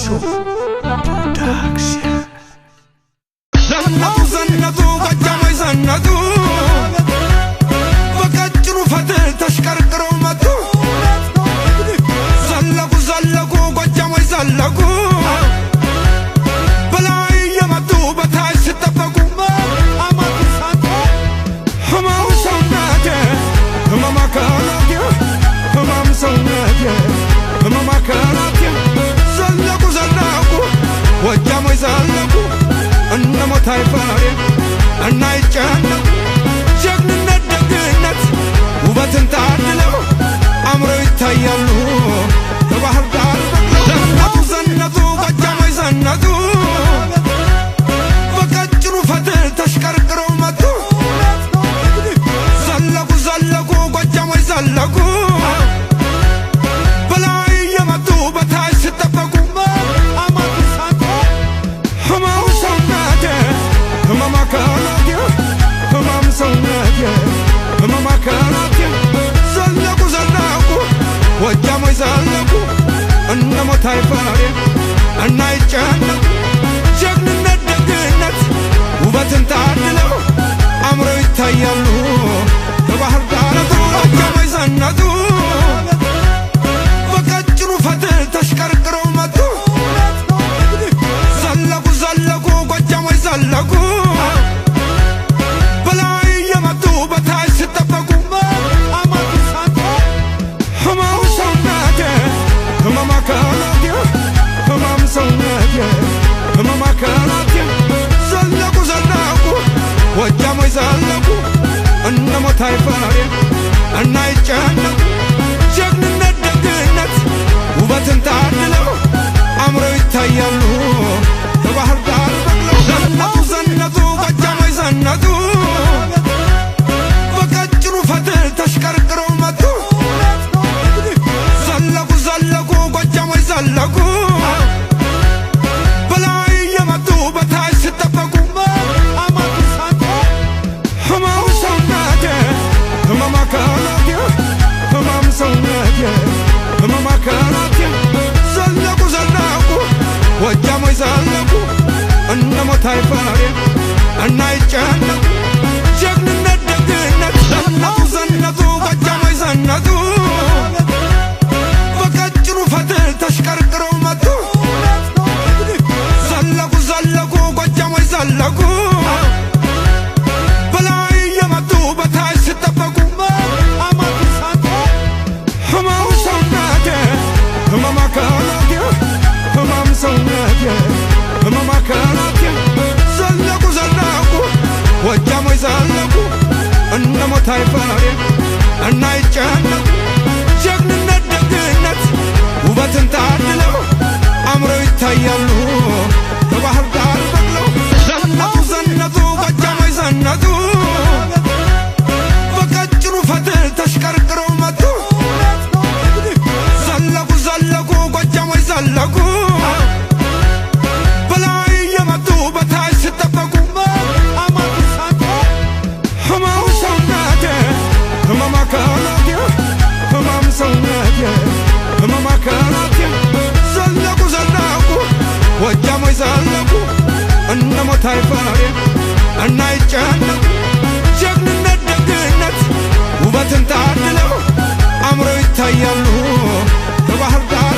Show Production. Zannatu gajjamay zannatu Bakachru fatel tashkarkaro matu Zallaku gajjamay zallaku Balai yamatu batay sitapaku Amatu satu Hamam saunate Hamam akanate Hamam saunate Hamam akanate Zallaku gajjamay zallaku Annamo taifare annay chana jagnet ደግነት ውበትን ታድለው አምረው ይታያሉ በባህር ዳር ዘነቱ ገጃማይ ዘነቱ በቀጭኑ ፈትል ተሽከርክረው መጡ ዘለቁ ገጃማይ ዘለቁ በላይ የመጡ በታች ሲጠበቁ ወጃሞይ ዘለቁ እነሞ ታይፋሬ እናይጨነቁ ጀግንነት ደግነት ውበትን ታድለው አምረው ይታያሉ በባህር ዳር ወጃሞይ ዘነቱ በቀጭኑ ፈትል ተሽከርክረው መጡ ዘለቁ ጎጃሞይ ዘለቁ በላይ የመጡ በታች ሲጠበቁ ወጃሞይ ዘለቁ እነሞ ታይፋሬ እናይጨነቁ ጀግንነት ደግነት ውበትን ታድለው አምረው ይታያሉ በባህር ዳር በቅለው ዘነቱ ገጃሞይ ዘነቱ በቀጭኑ ፈትል ተሽከርክረው መጡ ዘለቁ ጎጃሞይ ዘለቁ በላይ የመጡ በታች ሲጠበቁ ወጃሞይ ዘለቁ እነሞ ታይፋሬ እናይጨነቁ ጀግንነት ደግነት ዘነቱ ገጃሞይ ዘነቱ በቀጭኑ ፈትል ተሽከርክረው መጡ ዘለቁ ጎጃሞይ ዘለቁ በላይ የመጡ በታች ሲጠበቁ ወጃሞይ ዘለቁ እነሞ ታይፋሬ እናይጨነቁ ጀግንነት ደግነት ውበትን ታድለው አምረው ይታያሉ በባህር ዳር በቅለው ዘነቱ ገጃሞይ ዘነቱ በቀጭኑ ፈትል ተሽከርክረው መጡ ዘለቁ ጎጃሞይ ዘለቁ በላይ የመጡ በታች ሲጠበቁ ዘለቁ ወጃሞይ ዘለቁ እነሞ ታይፋሬ እናይጨነቁ ጀግንነት ደግነት ውበትን ታድለው አምረው ይታያሉ በባህር ዳር